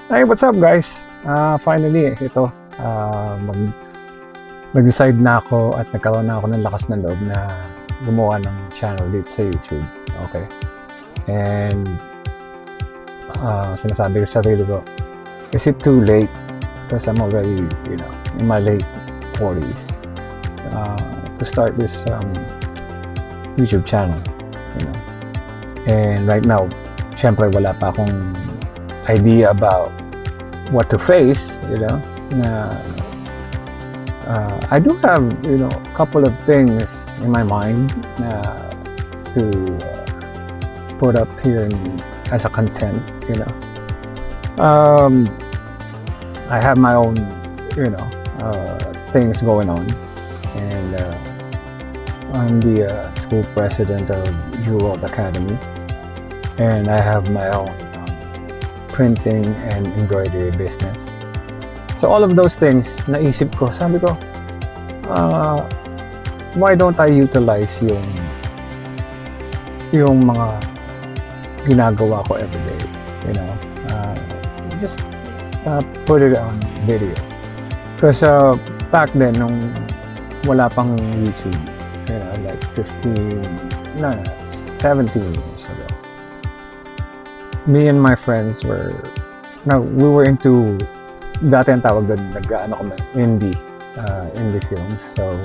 Hey, what's up guys? Finally, ito, nag-decide na ako at nagkaroon na ako ng lakas ng loob na gumawa ng channel dito sa YouTube. Okay. And sinasabi ko sa sarili ko, is it too late? Because I'm already, in my late 40s to start this YouTube channel. And right now, syempre wala pa akong idea about what to face, na I do have, a couple of things in my mind to put up here as a content, I have my own, things going on, and I'm the school president of Jewel Academy, and I have my own printing and embroidery business. So all of those things, naisip ko, sabi ko, why don't I utilize yung mga ginagawa ko everyday, just put it on video. Because back then, nung wala pang YouTube, like 17 years ago, me and my friends we were into, dati ang tawag doon, indie films. So,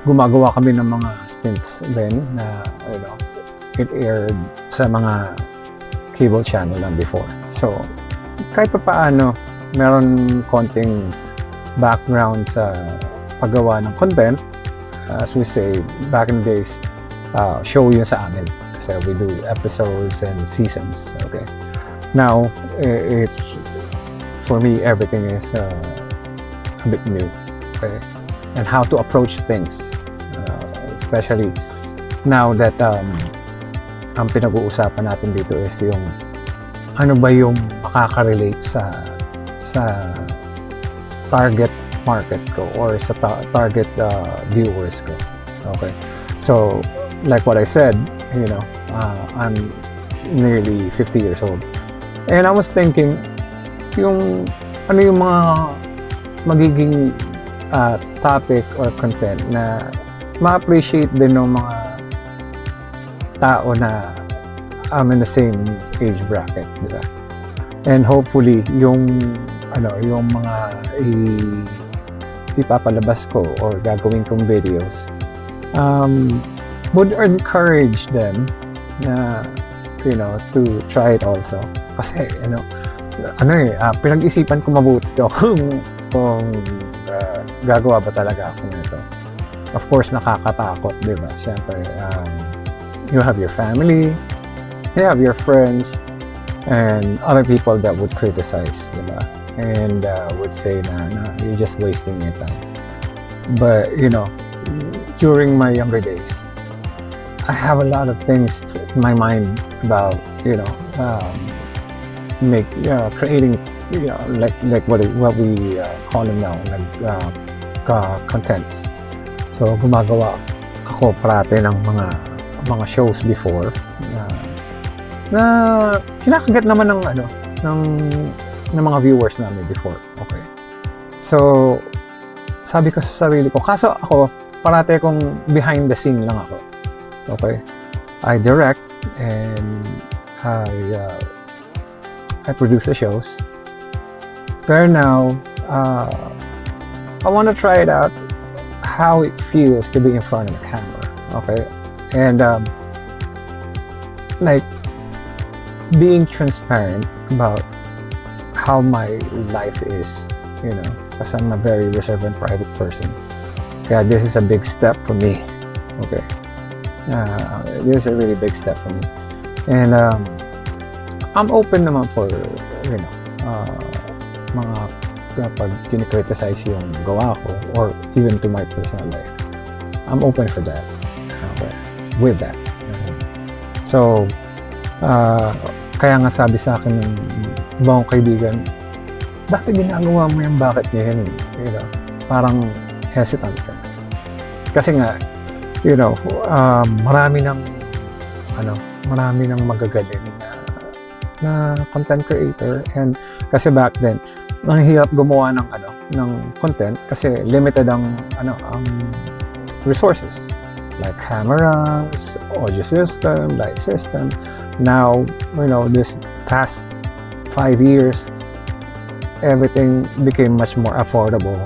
gumagawa kami ng mga stints then na, it aired sa mga cable channel lang before. So, kahit pa paano, meron konting background sa paggawa ng content. As we say, back in the days, show yun sa amin. So we do episodes and seasons. Okay. Now, it's for me, everything is a bit new. Okay. And how to approach things, especially now that ang pinag-uusapan natin dito is yung ano ba yung makaka-relate sa target market ko or sa target viewers ko. Okay. So, like what I said, I'm nearly 50 years old. And I was thinking, yung mga magiging topic or content na ma-appreciate din ng mga tao na I'm in the same age bracket, diba? And hopefully, yung mga ipapalabas ko or gagawin kong videos would encourage them na to try it also. Kasi pinag-isipan ko mabuti kung gagawa ba talaga ako nito. Of course, nakakatakot, di ba? Siyempre, you have your family, you have your friends, and other people that would criticize, di ba? And would say na you're just wasting your time. But, during my younger days, I have a lot of things in my mind about, creating, like what we call them now, contents. So, gumagawa ako parati ng mga shows before na kinakagat naman ng mga viewers namin before. Okay. So, sabi ko sa sarili ko, kaso ako, parati akong behind the scene lang ako. Okay. I direct and I produce the shows. But now, I want to try it out, how it feels to be in front of the camera. Okay. And like being transparent about how my life is, because I'm a very reserved and private person. Yeah, this is a big step for me. Okay. This is a really big step for me. And I'm open naman for, mga kapag kini-criticize yung gawa ko or even to my personal life. I'm open for that. Okay. With that. So, kaya nga sabi sa akin ng ibang kaibigan, bakit ginagawa mo yan? Bakit ngayon? Parang hesitant ka. Kasi nga, marami ng magagaling na na content creator. And kasi back then, ang hirap gumawa ng content kasi limited ang resources like cameras, audio system, light system. Now, this past 5 years, everything became much more affordable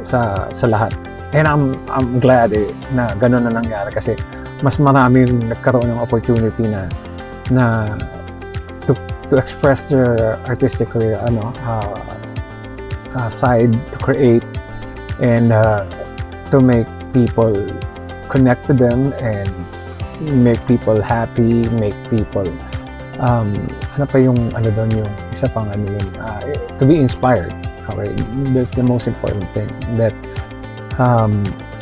sa lahat. And I'm glad na ganun na nangyari kasi mas maraming nagkaroon ng opportunity na to express their artistic career, side, to create and to make people connect to them and make people happy, make people yung isa pang to be inspired. Okay, that's the most important thing that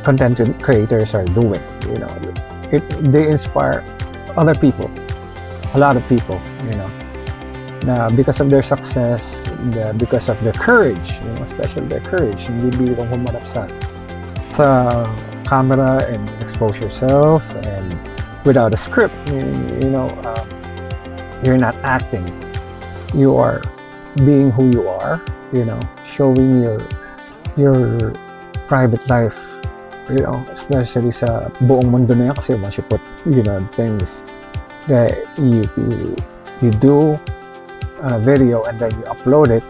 content creators are doing. They inspire other people, a lot of people, because of their success, because of their courage, especially their courage, hindi biro humarap sa camera and expose yourself and without a script. You're not acting, you are being who you are, showing your private life, especially sa buong mundo na yan kasi once you put things that you do on a video and then you upload it,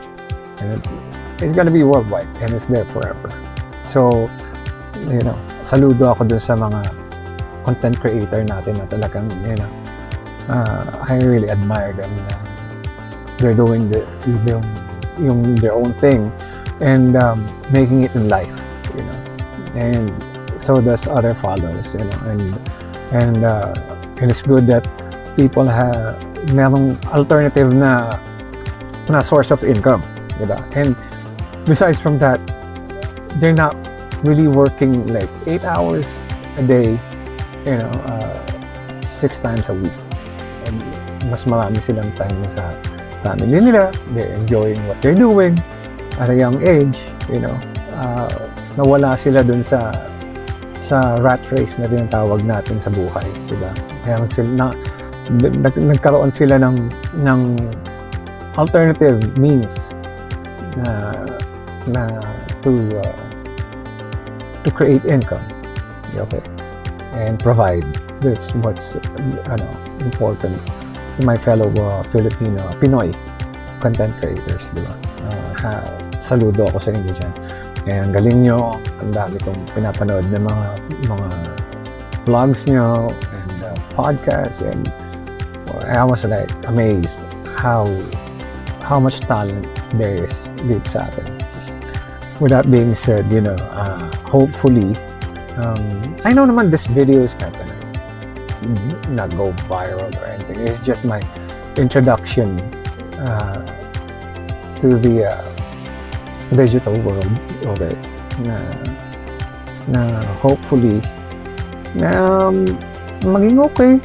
and it's gonna be worldwide and it's there forever. So saludo ako dun sa mga content creator natin na talagang I really admire them. They're doing their own thing and making it in life, and so does other followers, and it's good that people have merong alternative na source of income, diba? And besides from that, they're not really working like 8 hours a day, 6 times a week, and mas marami silang time sa family nila. They're enjoying what they're doing at a young age, nawala sila dun sa rat race na tinatawag natin sa buhay, diba? Kaya nagkaroon sila ng alternative means to create income, okay, and provide. This what's important to my fellow Pinoy content creators, diba? Saludo ako sa inyo dyan. And galing nyo, ang dami kong pinapanood ng mga vlogs nyo and podcasts, and I was like amazed how much talent there is dito sa atin. With that being said, hopefully, I know naman this video is not gonna not go viral or anything. It's just my introduction to the digital world, okay, na hopefully maging okay,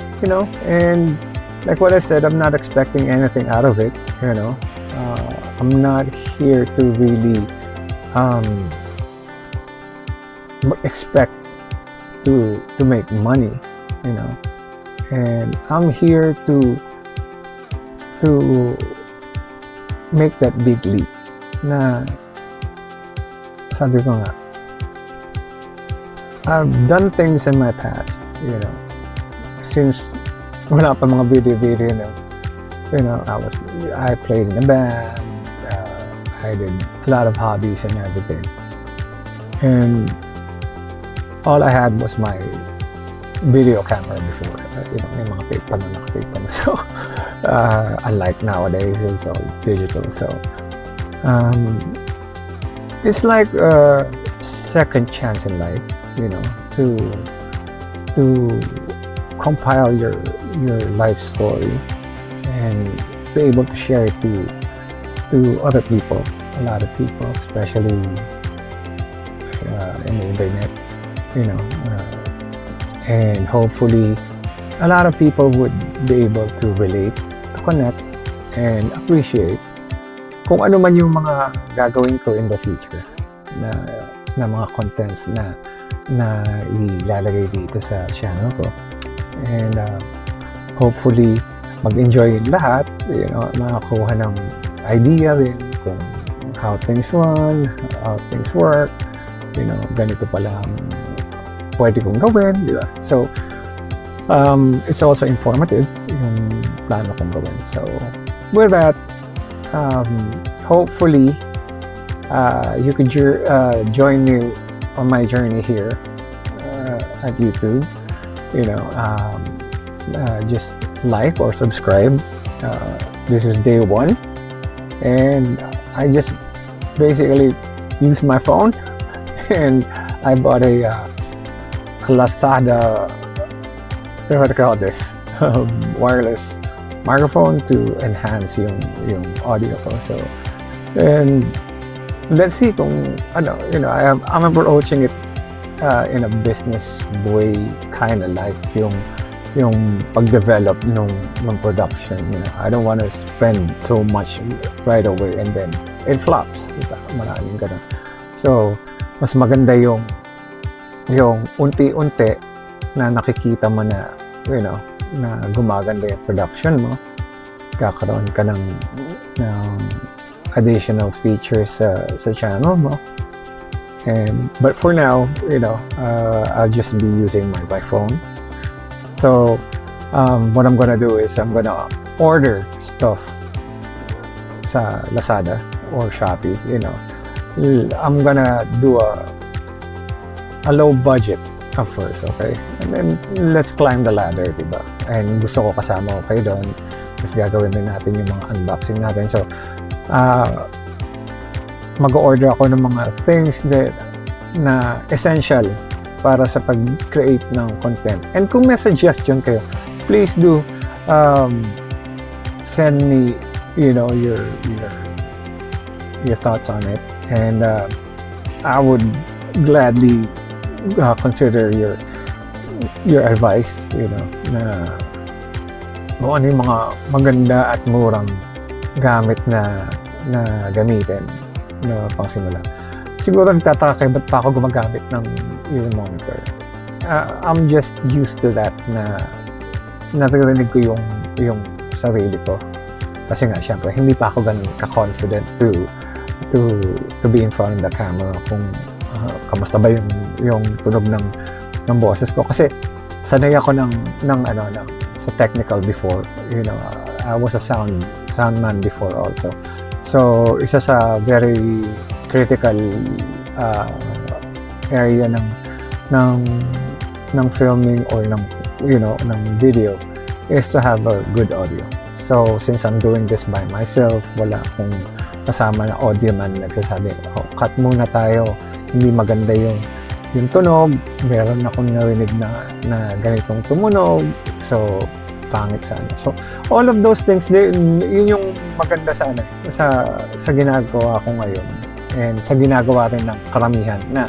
and like what I said, I'm not expecting anything out of it, I'm not here to really expect to make money, and I'm here to make that big leap na sabi ko nga, I've done things in my past, since wala pa mga video na, I played in a band, I did a lot of hobbies and everything, and all I had was my video camera before, may mga tape pa na naka-tape pa na, so unlike nowadays, it's all digital, so it's like a second chance in life, to compile your life story and be able to share it to other people, a lot of people, especially in the internet, and hopefully a lot of people would be able to relate, to connect, and appreciate kung ano man yung mga gagawin ko in the future na mga contents na ilalagay dito sa channel ko. And hopefully mag-enjoy yung lahat, makakuha ng idea din kung how things run, how things work, ganito pala ang pwede kong gawin, di ba? So, it's also informative yung plano kong gawin. So, with that, hopefully, you could join me on my journey here at YouTube. Just like or subscribe. This is day 1, and I just basically use my phone, and I bought a Lazada, what do you call this, wireless microphone to enhance yung audio ko. So, and let's see kung I'm approaching it in a business way, kind of like yung pag-develop ng production. I don't want to spend so much right away and then it flops. Diba? Maraming ganun. So, mas maganda yung unti-unti na nakikita mo na, na gumaganda yung production mo. Kakaroon ka ng additional features sa channel mo. But for now, I'll just be using my phone. So, what I'm gonna do is I'm gonna order stuff sa Lazada or Shopee. I'm gonna do a low budget at first, okay? And then let's climb the ladder, diba? And gusto ko kasama ko kayo doon. Tapos gagawin din natin yung mga unboxing natin. So, mag-order ako ng mga things na essential para sa pag-create ng content. And kung may suggestion kayo, please do send me, your thoughts on it. And I would gladly consider your advice, na kung ano yung mga maganda at murang gamit na gamitin na pangsimula. Siguro nagtataka kayo, ba't pa ako gumagamit ng ear monitor? I'm just used to that na naririnig ko yung sarili ko. Kasi nga, syempre, hindi pa ako ganun ka-confident to be in front of the camera kung kamusta ba yung tunog ng boses ko. Kasi sanay ako ng sa technical before. I was a soundman before also. So, isa sa very critical area ng filming or ng video is to have a good audio. So, since I'm doing this by myself, wala akong kasama na audio man nagsasabi, cut muna tayo, hindi maganda yung tunog, meron akong narinig na ganitong tumunog, so pangit sana. So, all of those things, yun yung maganda sana sa ginagawa ko ngayon. And sa ginagawa rin ng karamihan na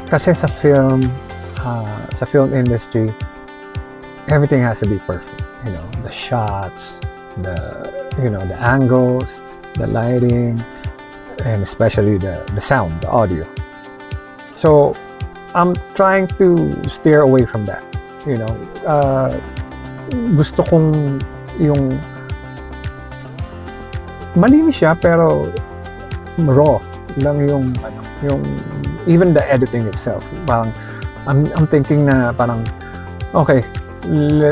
kasi sa film industry, everything has to be perfect. The shots, the angles, the lighting, and especially the sound, the audio. So I'm trying to steer away from that. Gusto kong yung malinis siya pero raw lang yung even the editing itself. Parang I'm thinking na parang okay,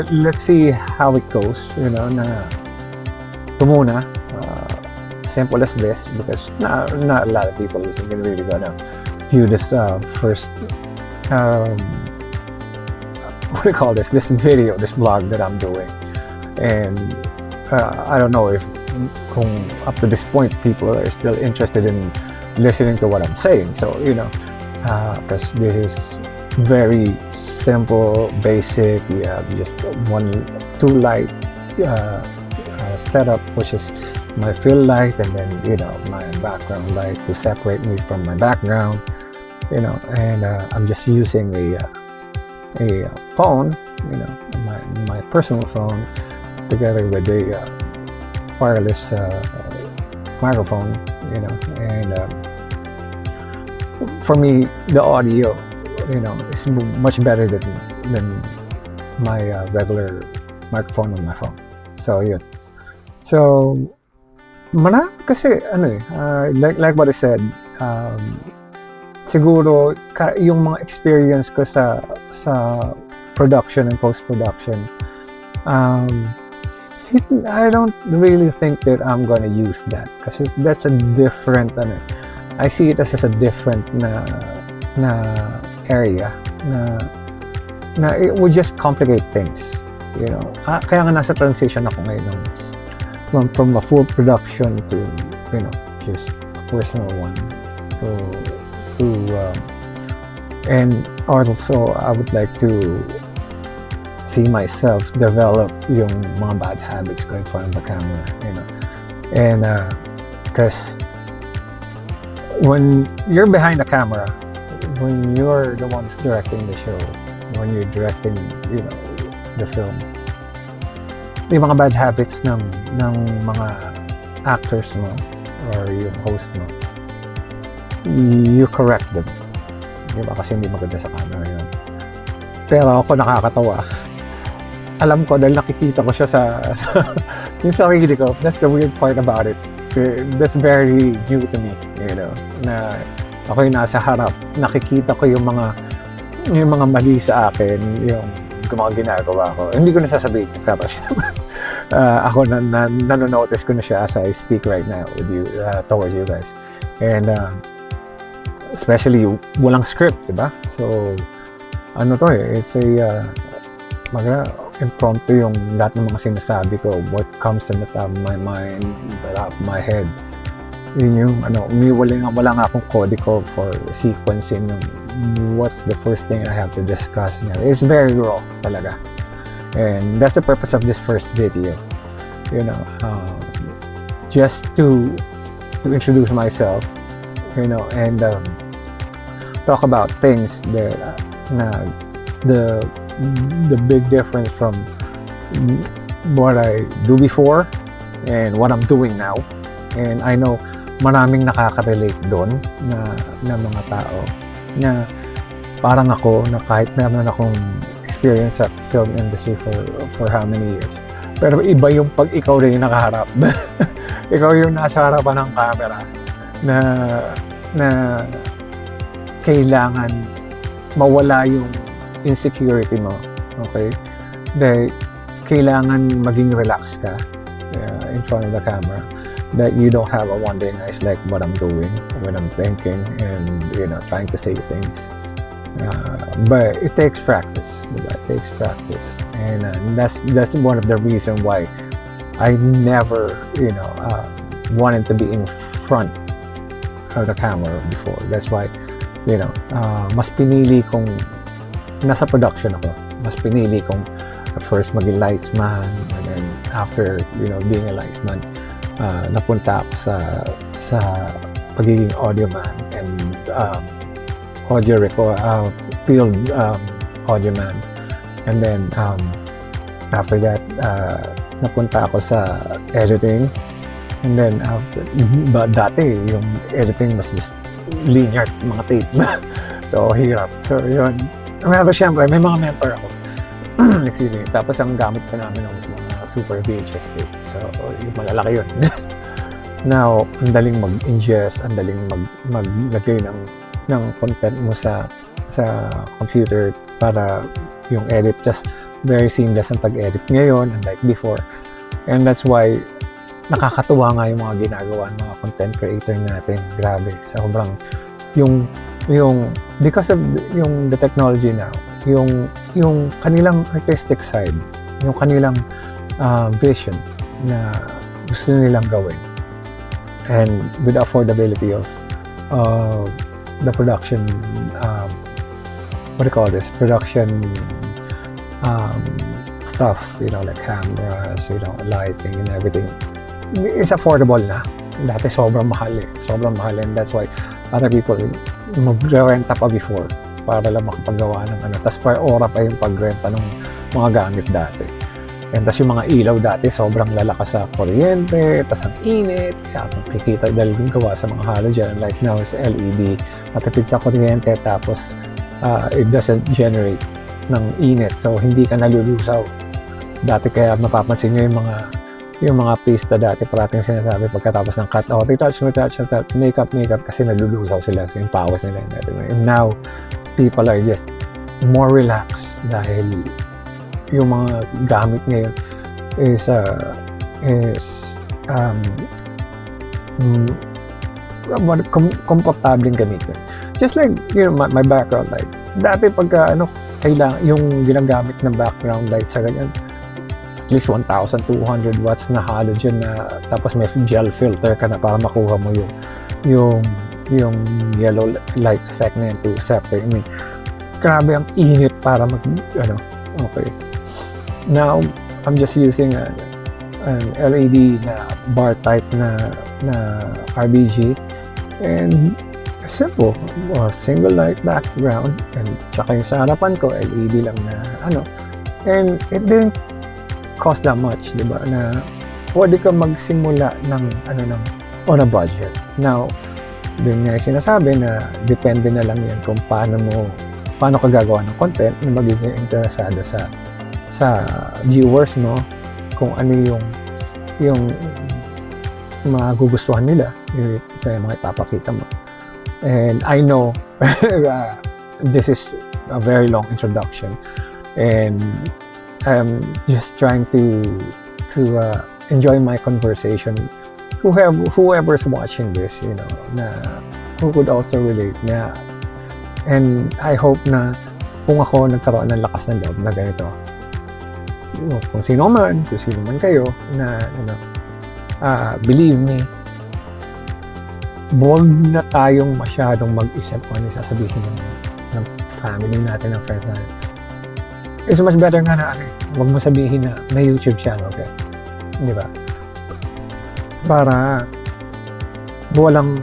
let's see how it goes, na ito muna, simple as this, because not a lot of people is really gonna view this first what do you call this video, this vlog that I'm doing. And I don't know if kung up to this point people are still interested in listening to what I'm saying. So because this is very simple, basic. You have just two light setup, which is my fill light and then my background light to separate me from my background. And I'm just using a phone, my personal phone, together with a wireless microphone, and for me the audio, is much better than my regular microphone on my phone. So, yun. So, kasi, like what I said, siguro, yung mga experience ko sa production and post-production, I don't really think that I'm gonna use that kasi that's a different, I see it as a different na area na it would just complicate things, you know. Kaya nga nasa transition ako ngayon from a full production to, you know, just a personal one to and also I would like to see myself develop yung mga bad habits ko in front of the camera, you know. And because when you're behind the camera, when you're the ones directing the show, when you're directing, you know, the film, yung mga bad habits ng mga actors mo or yung host mo, you correct them, diba? Kasi hindi maganda sa camera yun. Pero ako nakakatawa, alam ko dahil nakikita ko siya sa yung sarili ko. That's the weird part about it. That's very new to me, you know, na ako yung nasa harap, nakikita ko yung mga mali sa akin, yung mga ginagawa ko. Hindi ko nasasabihin pero ako nanonotice ko na siya as I speak right now with you, towards you guys. And especially walang script, diba? So it's a impromptu yung lahat ng mga sinasabi ko, what comes in the top of my mind, the top of my head. Yun yung wala nga akong codico for sequencing yung what's the first thing I have to discuss. It's very raw talaga. And that's the purpose of this first video, you know, just to introduce myself, you know, and talk about things that the big difference from what I do before and what I'm doing now. And I know maraming nakaka-relate doon na mga tao na parang ako na kahit meron akong experience sa film industry for how many years. Pero iba yung pag ikaw rin yung nakaharap. Ikaw yung nasa harapan ng camera na kailangan mawala yung insecurity mo, okay? Dahil kailangan maging relax ka in front of the camera, that you don't have a one day nights like what I'm doing when I'm thinking and, you know, trying to say things, but it takes practice, diba? It takes practice, and that's one of the reasons why I never, you know, wanted to be in front of the camera before. That's why, you know, mas pinili kong nasa production ako, mas pinili kong first maging lightsman, and then after, you know, being a lightsman, napunta ako sa pagiging audio man and field audio man, and then after that napunta ako sa editing, and then dati yung editing mas just linear mga tape so hirap. So yun, pero syempre may mga mentor ako excuse me, tapos ang gamit pa namin ng mga super VHS tape, so yung malalaki yun. Now ang daling mag-ingest, ang daling maglagay ng content mo sa computer para yung edit just very seamless ang pag-edit ngayon unlike before. And that's why nakakatuwa nga yung mga ginagawa ng mga content creator natin. Grabe, sobrang yung because of the technology now, yung kanilang artistic side, yung kanilang vision na gusto nilang gawin, and with the affordability of the production, what do you call this, production stuff, you know, like cameras, you know, lighting and everything, is affordable na. Dati sobrang mahal, and that's why other people mag-renta pa before para lang makapagawa ng tapos per ora pa yung pagrenta ng mga gamit dati. And tas yung mga ilaw dati sobrang lalakas sa kuryente, tas ang init, kaya kikita dahil yung gawa sa mga halogen, like now is LED, matipid sa kuryente, tapos it doesn't generate ng init, so hindi ka nalulusaw. Dati kaya mapapansin nyo yung mga pista dati parating sinasabi pagkatapos ng cut, oh, retouch, makeup, kasi nalulusaw sila sa yung pawis nila. And now, people are just more relaxed dahil yung mga gamit ngayon is komportableng gamitin. Just like, my background light. Dati pagka, kailangan, yung ginagamit ng background light sa ganyan, at least 1,200 watts na halogen na, tapos may gel filter ka na para makuha mo yung yellow light effect na yun to separate. I mean, grabe ang init para okay. Now, I'm just using an LED na bar type na RBG, and simple, single light background, and tsaka yung sa harapan ko LED lang na and it didn't cost that much, diba, na pwede ka magsimula ng on a budget. Now, dun nga yung sinasabi na depende na lang yan kung paano ka gagawa ng content na magiging interesado sa viewers, no, kung ano yung magugustuhan nila sa mga ipapakita mo. And I know this is a very long introduction, and I'm just trying to enjoy my conversation. Whoever's watching this, who could also relate na, and I hope na kung ako nagkaroon ng lakas ng loob na ganito, kung sino man kayo na believe me, huwag na tayong masyadong mag-isip kung ano sasabihin ng family natin, ng friends natin. It's much better nga na huwag mo sabihin na may YouTube channel ka, di ba? Para walang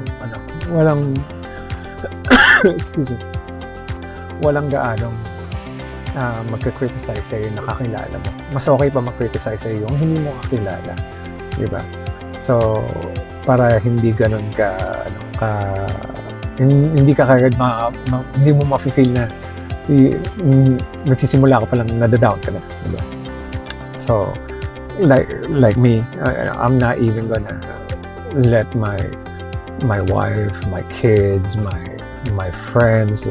excuse me, walang gaanong magka-criticize sa'yo yung nakakilala mo. Mas okay pa mag-criticize sa'yo yung hindi mo kakilala, di ba? So, para hindi ganun hindi ka kagad hindi mo ma-feel na nagsisimula ka palang nadadown ka na, diba? So, like me, I'm not even gonna let my wife, my kids, my friends,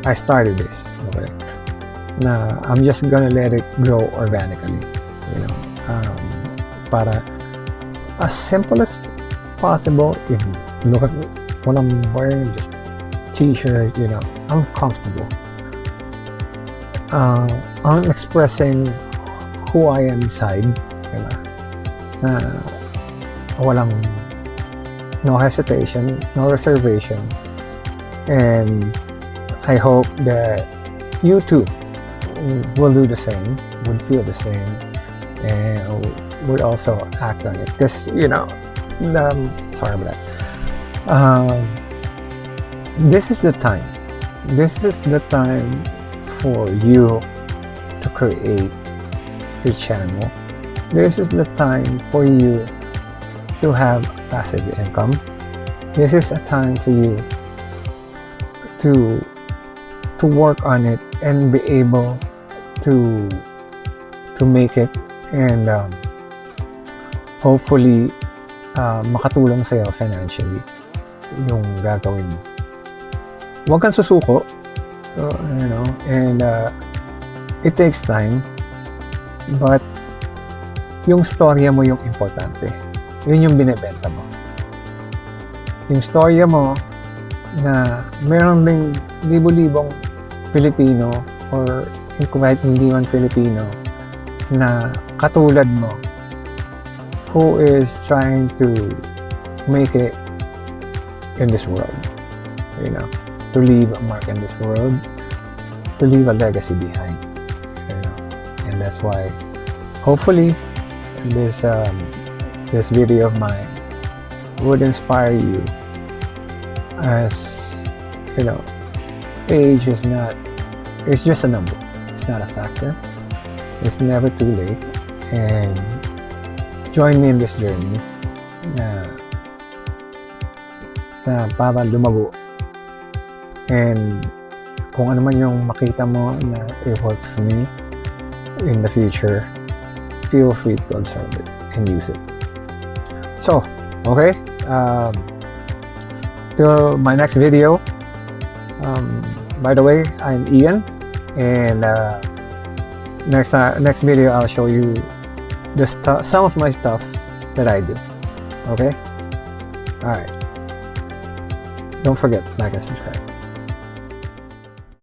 I started this, okay? Na I'm just gonna let it grow organically, para as simple as possible. If you look at what I'm wearing, just t-shirt, I'm comfortable. I'm expressing who I am inside, na walang no hesitation, no reservation, and I hope that you too will do the same, would feel the same, and would also act on it. Because sorry about that. This is the time. This is the time for you to create your channel. This is the time for you to have passive income. This is a time for you to work on it and be able to make it, and hopefully makatulong sa'yo financially yung gagawin mo. Huwag kang susuko, and it takes time, but yung storya mo yung importante. Yun yung binibenta mo. Yung storya mo na meron ding libo-libong Pilipino, or kahit hindi man Filipino, na katulad mo, who is trying to make it in this world, to leave a mark in this world, to leave a legacy behind, and that's why hopefully this video of mine would inspire you, as age is not, it's just a number, it's not a factor. It's never too late, and join me in this journey na para lumago, and kung ano man yung makita mo na it works for me, in the future, feel free to absorb it and use it. So, okay, till my next video. By the way, I'm Ian, and next video I'll show you some of my stuff that I do. Okay, all right. Don't forget, like and subscribe.